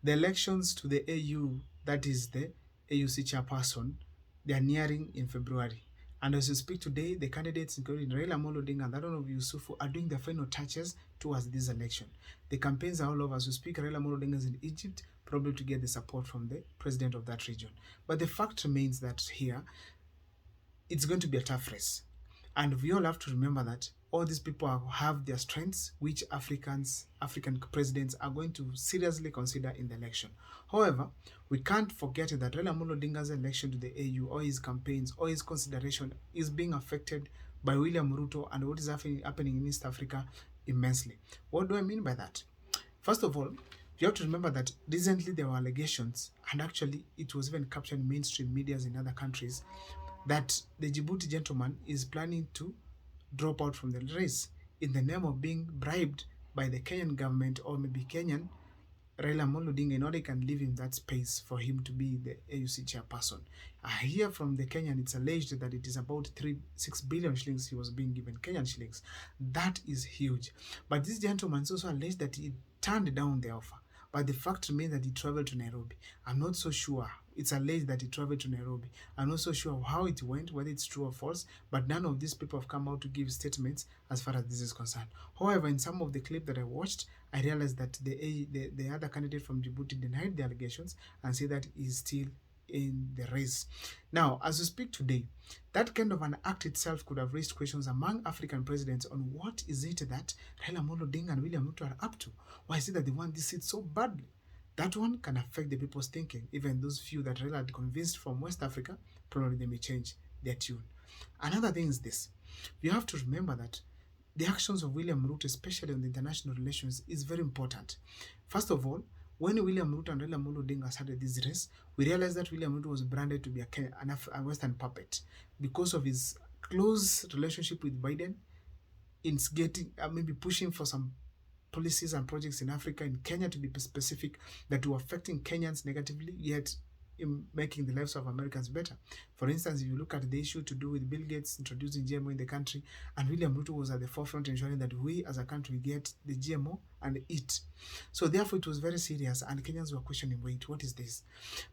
The elections to the AU, that is the AUC chairperson, they are nearing in February. And as we speak today, the candidates, including Raila Odinga and Aaron Yusufu, are doing the final touches towards this election. The campaigns are all over. As we speak, Raila Odinga is in Egypt, probably to get the support from the president of that region. But the fact remains that here, it's going to be a tough race. And we all have to remember that all these people have their strengths, which African presidents are going to seriously consider in the election. However, we can't forget that Raila Odinga's election to the AU, or his campaigns, or his consideration is being affected by William Ruto and what is happening in East Africa immensely. What do I mean by that? First of all, you have to remember that recently there were allegations, and actually it was even captured in mainstream medias in other countries, that the Djibouti gentleman is planning to drop out from the race in the name of being bribed by the Kenyan government, or maybe Kenyan Raila Odinga, in order can leave him that space for him to be the AUC chairperson. I hear from the Kenyan, it's alleged that it is about 6 billion shillings he was being given, Kenyan shillings. That is huge. But this gentleman is also alleged that he turned down the offer. But the fact remains that he traveled to Nairobi. I'm not so sure. It's alleged that he traveled to Nairobi. I'm not so sure how it went, whether it's true or false, but none of these people have come out to give statements as far as this is concerned. However, in some of the clips that I watched, I realized that the other candidate from Djibouti denied the allegations and said that he's still in the race. Now, as we speak today, that kind of an act itself could have raised questions among African presidents on what is it that Raila Odinga and William Ruto are up to. Why is it that they want this seat so badly? That one can affect the people's thinking. Even those few that Raila had convinced from West Africa, probably they may change their tune. Another thing is this. You have to remember that the actions of William Ruto, especially on the international relations, is very important. First of all, when William Ruto and Raila Odinga started this race, we realized that William Ruto was branded to be a Western puppet because of his close relationship with Biden, in getting maybe pushing for some policies and projects in Africa, in Kenya to be specific, that were affecting Kenyans negatively, yet in making the lives of Americans better. For instance, if you look at the issue to do with Bill Gates introducing GMO in the country, and William Ruto was at the forefront ensuring that we as a country get the GMO and eat. So therefore it was very serious, and Kenyans were questioning, wait, what is this?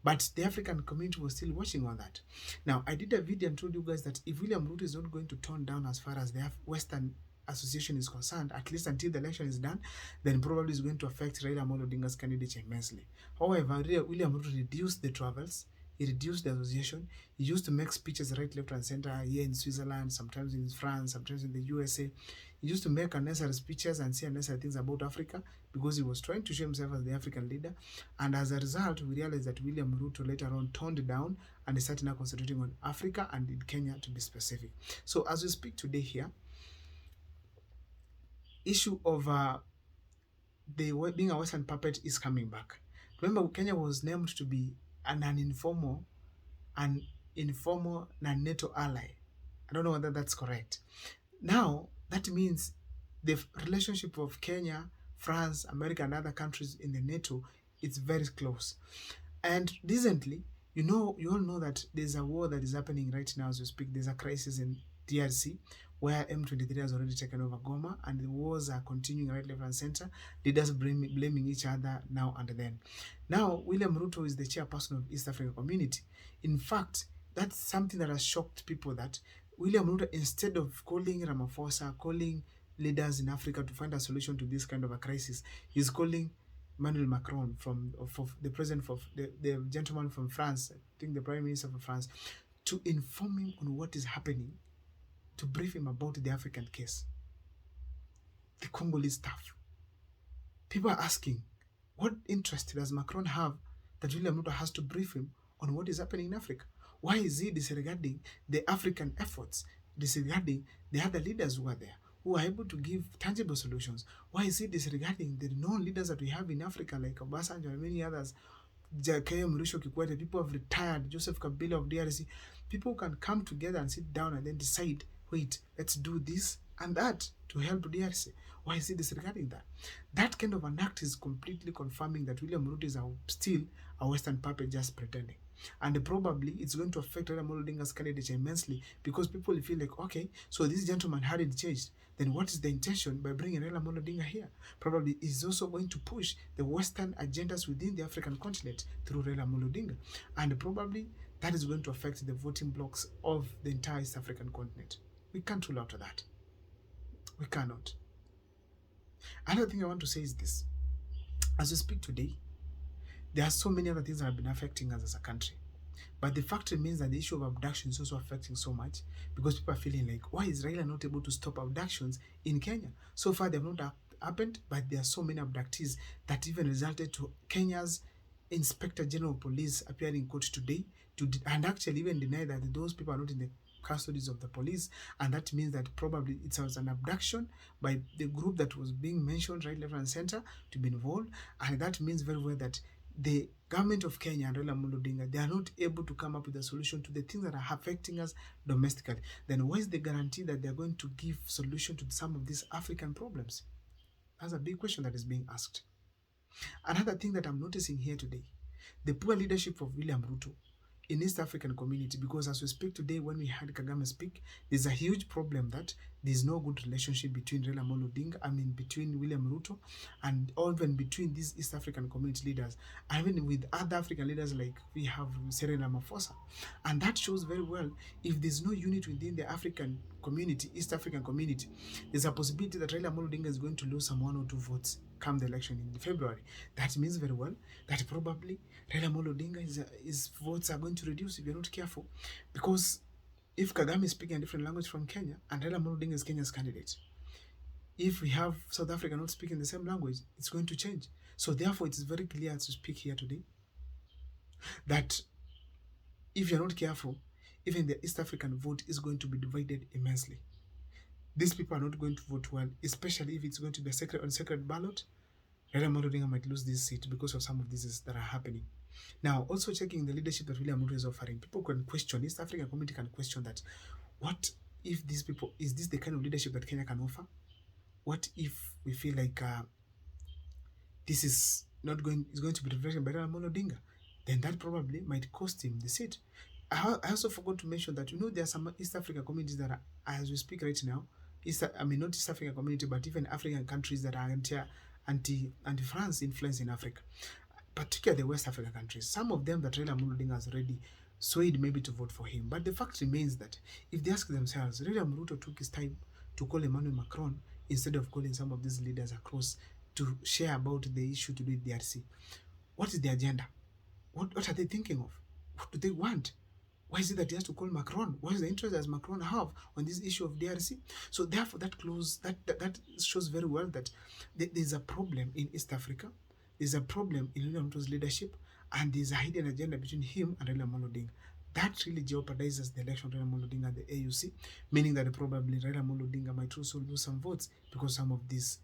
But the African community was still watching on that. Now, I did a video and told you guys that if William Ruto is not going to tone down as far as the Western association is concerned, at least until the election is done, then probably is going to affect Raila Odinga's candidature immensely. However, William Ruto reduced the travels, he reduced the association, he used to make speeches right, left, and center here in Switzerland, sometimes in France, sometimes in the USA. He used to make unnecessary speeches and say unnecessary things about Africa because he was trying to show himself as the African leader. And as a result, we realized that William Ruto later on toned down and started now concentrating on Africa and in Kenya to be specific. So as we speak today here, issue of being a Western puppet is coming back. Remember, Kenya was named to be an informal non-NATO ally. I don't know whether that's correct. Now, that means the relationship of Kenya, France, America, and other countries in the NATO is very close. And recently, you all know that there's a war that is happening right now as we speak. There's a crisis in DRC where M23 has already taken over Goma, and the wars are continuing right, left, and center. Leaders blaming each other now and then. Now, William Ruto is the chairperson of East African Community. In fact, that's something that has shocked people, that William Ruto, instead of calling Ramaphosa, calling leaders in Africa to find a solution to this kind of a crisis, he's calling Emmanuel Macron, the president of the gentleman from France, I think the Prime Minister of France, to inform him on what is happening, to brief him about the African case, the Congolese stuff. People are asking, what interest does Macron have that William Ruto has to brief him on what is happening in Africa? Why is he disregarding the African efforts, disregarding the other leaders who are there, who are able to give tangible solutions? Why is he disregarding the known leaders that we have in Africa, like Obasanjo and many others, Jakaya Mrisho Kikwete? People have retired, Joseph Kabila of DRC. People can come together and sit down and then decide, wait, let's do this and that to help DRC. Why is he disregarding that? That kind of an act is completely confirming that William Ruto is still a Western puppet just pretending. And probably it's going to affect Raila Odinga's candidature immensely, because people feel like, okay, so this gentleman hadn't changed. Then what is the intention by bringing Raila Odinga here? Probably is also going to push the Western agendas within the African continent through Raila Odinga. And probably that is going to affect the voting blocks of the entire East African continent. We can't rule out that. We cannot. Another thing I want to say is this. As we speak today, there are so many other things that have been affecting us as a country. But the fact remains that the issue of abduction is also affecting so much, because people are feeling like, why is Raila not able to stop abductions in Kenya? So far, they have not happened, but there are so many abductees that even resulted to Kenya's Inspector General of Police appearing in court today and actually even deny that those people are not in the custodies of the police, and that means that probably it was an abduction by the group that was being mentioned right, left, and center to be involved, and that means very well that the government of Kenya and Raila Odinga, they are not able to come up with a solution to the things that are affecting us domestically. Then where is the guarantee that they are going to give solution to some of these African problems? That's a big question that is being asked. Another thing that I'm noticing here today, the poor leadership of William Ruto in East African community, because as we speak today, when we had Kagame speak, there's a huge problem that there's no good relationship between Raila Odinga, between William Ruto, and even between these East African community leaders, and even with other African leaders like we have Cyril Ramaphosa. And that shows very well, if there's no unity within the African community, East African community, there's a possibility that Raila Odinga is going to lose some 1 or 2 votes come the election in February. That means very well that probably Raila Odinga's votes are going to reduce if you're not careful, because if Kagame is speaking a different language from Kenya and Raila Odinga is Kenya's candidate, if we have South Africa not speaking the same language, it's going to change. So therefore, it is very clear as we speak here today that if you're not careful, even the East African vote is going to be divided immensely. These people are not going to vote well, especially if it's going to be a secret ballot. Raila Odinga might lose this seat because of some of these that are happening. Now, also checking the leadership that William Ruto is offering, people can question, East African community can question that, what if these people, is this the kind of leadership that Kenya can offer? What if we feel like this is going to be represented by Raila Odinga? Then that probably might cost him the seat. I also forgot to mention that, there are some East African communities that are, as we speak right now, not East African community, but even African countries that are anti-France influence in Africa, particularly the West African countries. Some of them that Raila Odinga has already swayed maybe to vote for him. But the fact remains that if they ask themselves, Raila Ruto took his time to call Emmanuel Macron instead of calling some of these leaders across to share about the issue to do with DRC. What is the agenda? What are they thinking of? What do they want? Why is it that he has to call Macron? What is the interest that Macron have on this issue of DRC? So therefore, that shows very well that there's a problem in East Africa. There's a problem in William Ruto's leadership, and there's a hidden agenda between him and Raila Odinga. That really jeopardizes the election of Raila Odinga and the AUC, meaning that probably Raila Odinga might also lose some votes because some of these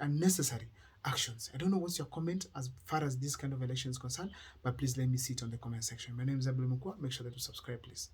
unnecessary actions. I don't know what's your comment as far as this kind of election is concerned, but please let me see it on the comment section. My name is Abdul Mukwa. Make sure that you subscribe, please.